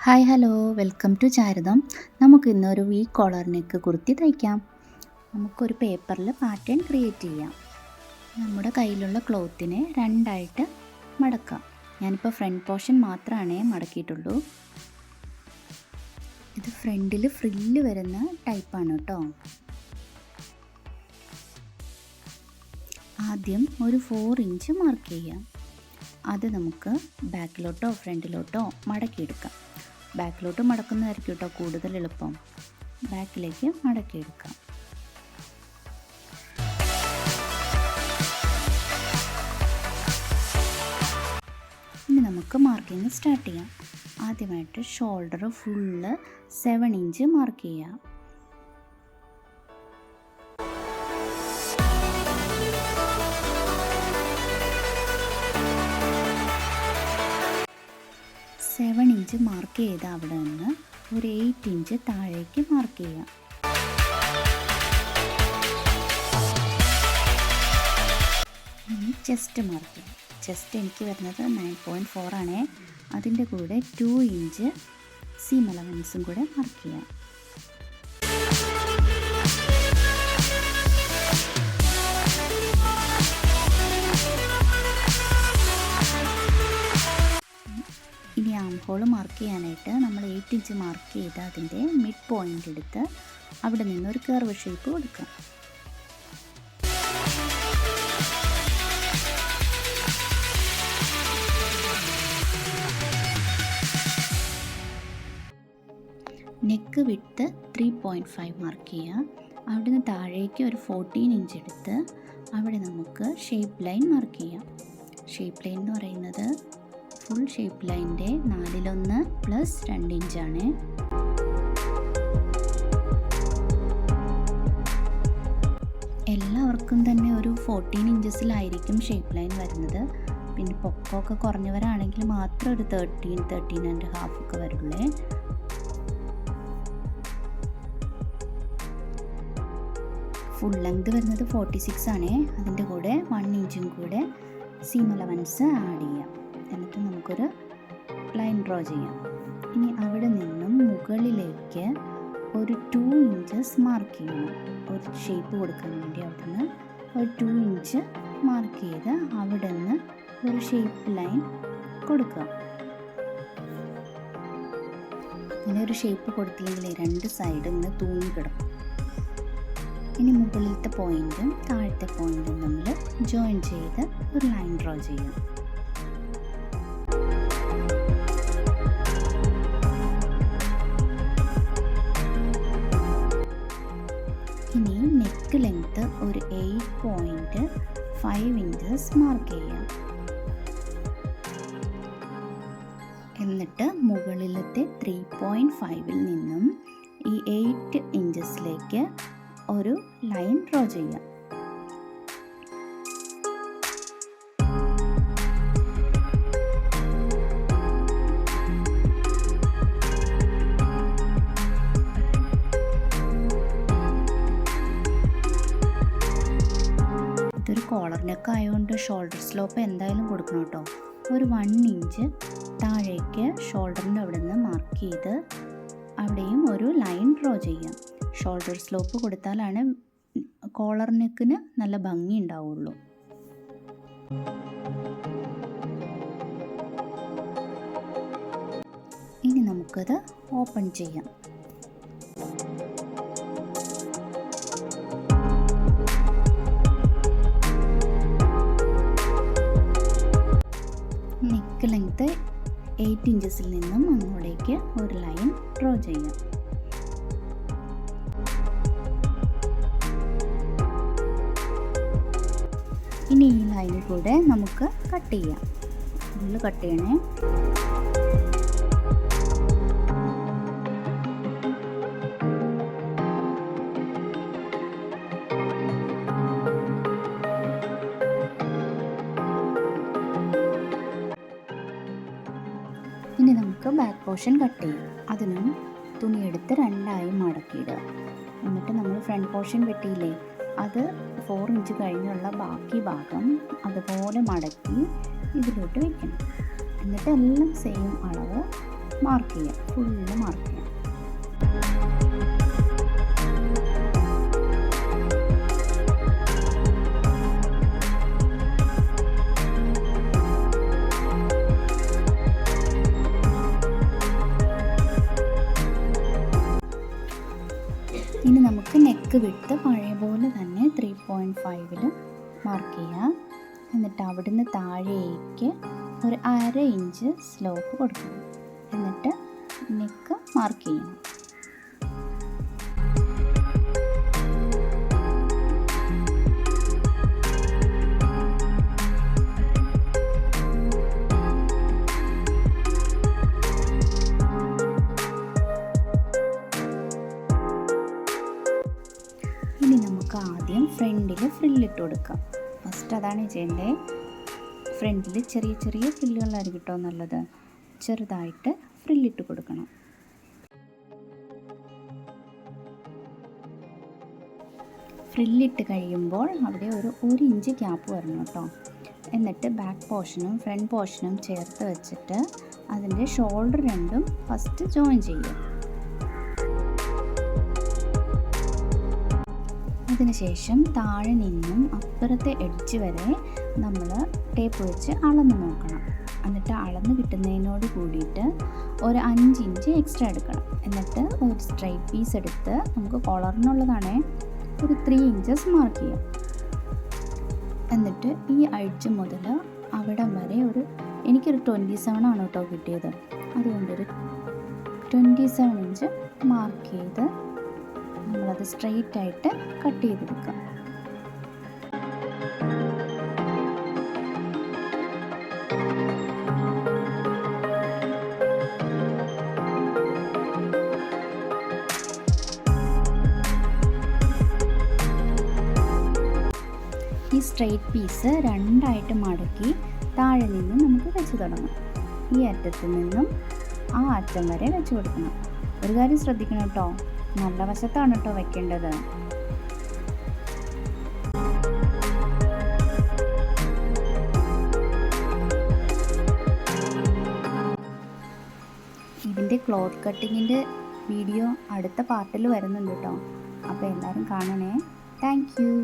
Hi hello welcome to Charutham. നമുക്ക് ഇന്നൊരു V collar neck kurti തയ്ക്കാം. നമുക്കൊരു പേപ്പറിൽ പാറ്റേൺ ക്രിയേറ്റ് ചെയ്യാം. നമ്മുടെ കയ്യിലുള്ള ക്ലോത്തിനെ രണ്ടായിട്ട് മടക്കാം. ഞാനിപ്പോൾ ഫ്രണ്ട് പോർഷൻ മാത്രമേ മടക്കിയിട്ടുള്ളൂ. ഇത് ഫ്രണ്ടിൽ ഫ്രില്ല് വരുന്ന ടൈപ്പാണ് കേട്ടോ. ആദ്യം ഒരു 4 ഇഞ്ച് മാർക്ക് ചെയ്യാം. അത് നമുക്ക് ബാക്കിലോട്ടോ ഫ്രണ്ടിലോട്ടോ മടക്കിയെടുക്കാം. ബാക്കിലോട്ട് മടക്കുന്നതായിരിക്കും കേട്ടോ കൂടുതൽ എളുപ്പം. ബാക്കിലേക്ക് മടക്കിയെടുക്കാം. ഇനി നമുക്ക് മാർക്കിങ് സ്റ്റാർട്ട് ചെയ്യാം. ആദ്യമായിട്ട് ഷോൾഡർ ഫുള്ള് 7 ഇഞ്ച് മാർക്ക് ചെയ്യാം. സെവൻ ഇഞ്ച് മാർക്ക് ചെയ്ത് അവിടെ നിന്ന് ഒരു 8 ഇഞ്ച് താഴേക്ക് മാർക്ക് ചെയ്യാം. ഇനി ചെസ്റ്റ് മാർക്ക് ചെയ്യാം. ചെസ്റ്റ് എനിക്ക് വരുന്നത് 9.4 ആണേ. അതിൻ്റെ കൂടെ 2 ഇഞ്ച് സീം അലവൻസും കൂടെ മാർക്ക് ചെയ്യാം. ഇനി ആം ഹോൾ മാർക്ക് ചെയ്യാനായിട്ട് നമ്മൾ 8 ഇഞ്ച് മാർക്ക് ചെയ്ത് അതിൻ്റെ മിഡ് പോയിൻ്റ് എടുത്ത് അവിടെ നിന്നൊരു കർവ് ഷേപ്പ് കൊടുക്കാം. നെക്ക് വിഡ്ത്ത് 3.5 മാർക്ക് ചെയ്യുക. അവിടെ നിന്ന് താഴേക്ക് ഒരു 14 ഇഞ്ച് എടുത്ത് അവിടെ നമുക്ക് ഷേപ്പ് ലൈൻ മാർക്ക് ചെയ്യാം. ഷേപ്പ് ലൈൻ എന്ന് പറയുന്നത് ഫുൾ ഷേപ്പ് ലൈൻ്റെ 4/1 പ്ലസ് 2 ഇഞ്ചാണ്. എല്ലാവർക്കും തന്നെ ഒരു 14 ഇഞ്ചസിലായിരിക്കും ഷേപ്പ് ലൈൻ വരുന്നത്. പിന്നെ പൊക്കമൊക്കെ കുറഞ്ഞവരാണെങ്കിൽ മാത്രം ഒരു 13.5 ഒക്കെ വരുള്ളേ. ഫുൾ ലെങ്ത് വരുന്നത് 46 ആണ്. അതിൻ്റെ കൂടെ 1 ഇഞ്ചും കൂടെ സീം അലവൻസ് ആഡ് ചെയ്യാം. എന്നിട്ട് നമുക്കൊരു ലൈൻ ഡ്രോ ചെയ്യാം. ഇനി അവിടെ നിന്നും മുകളിലേക്ക് ഒരു 2 ഇഞ്ചസ് മാർക്ക് ചെയ്യണം. ഒരു ഷേപ്പ് കൊടുക്കാൻ വേണ്ടി അവിടെ നിന്ന് ഒരു 2 ഇഞ്ച് മാർക്ക് ചെയ്ത് അവിടെ നിന്ന് ഒരു ഷേപ്പ് ലൈൻ കൊടുക്കുക. ഇങ്ങനെ ഒരു ഷേപ്പ് കൊടുത്തില്ലെങ്കിൽ 2 സൈഡും ഇങ്ങനെ തൂങ്ങി കിടക്കും. ഇനി മുകളിലത്തെ പോയിൻറ്റും താഴത്തെ പോയിൻറ്റും നമ്മൾ ജോയിൻ ചെയ്ത് ഒരു ലൈൻ ഡ്രോ ചെയ്യാം. ഇനി നെക്ക് ലെങ്ത്ത് ഒരു 8.5 ഇഞ്ചസ് മാർക്ക് ചെയ്യാം. എന്നിട്ട് മുകളിലത്തെ 3.5ൽ നിന്നും ഈ 8 ഇഞ്ചസിലേക്ക് ഒരു ലൈൻ ഡ്രോ ചെയ്യാം. ഇതൊരു കോളർ നെക്ക് ആയതുകൊണ്ട് ഷോൾഡർ സ്ലോപ്പ് എന്തായാലും കൊടുക്കണം കേട്ടോ. ഒരു 1 ഇഞ്ച് താഴേക്ക് ഷോൾഡറിൻ്റെ അവിടെ നിന്ന് മാർക്ക് ചെയ്ത് അവിടെയും ഒരു ലൈൻ ഡ്രോ ചെയ്യാം. ഷോൾഡർ സ്ലോപ്പ് കൊടുത്താലാണ് കോളർ നെക്കിന് നല്ല ഭംഗി ഉണ്ടാവുള്ളൂ. ഇനി നമുക്കത് ഓപ്പൺ ചെയ്യാം. നെക്ക് ലെങ്ത്ത് 8 ഇഞ്ചസിൽ നിന്നും അങ്ങോട്ടേക്ക് ഒരു ലൈൻ ഡ്രോ ചെയ്യാം. ഇനി ഈ ലൈനിൽ കൂടെ നമുക്ക് കട്ട് ചെയ്യാം. ഫുള്ള് കട്ട് ചെയ്യണേ. ഇനി നമുക്ക് ബാക്ക് പോർഷൻ കട്ട് ചെയ്യാം. അതിനും തുണിയെടുത്ത് 2ആയി മടക്കിയിടുക. എന്നിട്ട് നമ്മൾ ഫ്രണ്ട് പോർഷൻ വെട്ടിയില്ലേ, അത് 4 ഇഞ്ച് കഴിഞ്ഞുള്ള ബാക്കി ഭാഗം അതുപോലെ മടക്കി ഇതിലോട്ട് വയ്ക്കണം. എന്നിട്ട് എല്ലാം സെയിം അളവ് മാർക്ക് ചെയ്യാം, ഫുള്ള് മാർക്ക് ചെയ്യാം. ഇനി നമുക്ക് നെക്ക് വിട്ട് പഴയ പോലെ തന്നെ 3.5 മാർക്ക് ചെയ്യാം. എന്നിട്ട് അവിടുന്ന് താഴേക്ക് ഒരു 1/2 ഇഞ്ച് സ്ലോപ്പ് കൊടുക്കണം. എന്നിട്ട് നെക്ക് മാർക്ക് ചെയ്യണം. ഇനി നമുക്ക് ആദ്യം ഫ്രണ്ടിൽ ഫ്രില്ലിട്ട് കൊടുക്കാം. ഫസ്റ്റ് അതാണ് ചെയ്യേണ്ടത്. ഫ്രണ്ടിൽ ചെറിയ ചെറിയ ഫ്രില്ലുകളായിരിക്കും കേട്ടോ നല്ലത്. ചെറുതായിട്ട് ഫ്രില്ലിട്ട് കൊടുക്കണം. ഫ്രില്ലിട്ട് കഴിയുമ്പോൾ അവിടെ ഒരു 1 ഇഞ്ച് ഗ്യാപ്പ് വരണം കേട്ടോ. എന്നിട്ട് ബാക്ക് പോർഷനും ഫ്രണ്ട് പോർഷനും ചേർത്ത് വെച്ചിട്ട് അതിൻ്റെ ഷോൾഡർ രണ്ടും ഫസ്റ്റ് ജോയിൻ ചെയ്യുക. അതിനുശേഷം താഴെ നിന്നും അപ്പുറത്തെ എഡ്ജ് വരെ നമ്മൾ ടേപ്പ് വെച്ച് അളന്ന് നോക്കണം. എന്നിട്ട് അളന്ന് കിട്ടുന്നതിനോട് കൂടിയിട്ട് ഒരു 5 ഇഞ്ച് എക്സ്ട്രാ എടുക്കണം. എന്നിട്ട് ഒരു സ്ട്രൈറ്റ് പീസ് എടുത്ത് നമുക്ക് കോളറിനുള്ളതാണേ ഒരു 3 ഇഞ്ചസ് മാർക്ക് ചെയ്യാം. എന്നിട്ട് ഈ എഡ്ജ് മുതൽ അവിടം വരെ എനിക്കൊരു 27 ആണ് കേട്ടോ കിട്ടിയത്. അതുകൊണ്ടൊരു 27 ഇഞ്ച് മാർക്ക് ചെയ്ത് നമ്മളത് സ്ട്രെയിറ്റ് ആയിട്ട് കട്ട് ചെയ്തെടുക്കാം. ഈ സ്ട്രെയിറ്റ് പീസ് രണ്ടായിട്ട് മടക്കി താഴെ നിന്ന് നമുക്ക് വെച്ച് തുടങ്ങാം. ഈ അറ്റത്ത് നിന്നും ആ അറ്റം വരെ വെച്ച് കൊടുക്കണം. ഒരു കാര്യം ശ്രദ്ധിക്കണം കേട്ടോ, നല്ല വശത്താണ് കേട്ടോ വെക്കേണ്ടത്. ഇതിൻ്റെ ക്ലോത്ത് കട്ടിങ്ങിൻ്റെ വീഡിയോ അടുത്ത പാർട്ടിൽ വരുന്നുണ്ട് കേട്ടോ. അപ്പോൾ എല്ലാവരും കാണണേ. Thank you.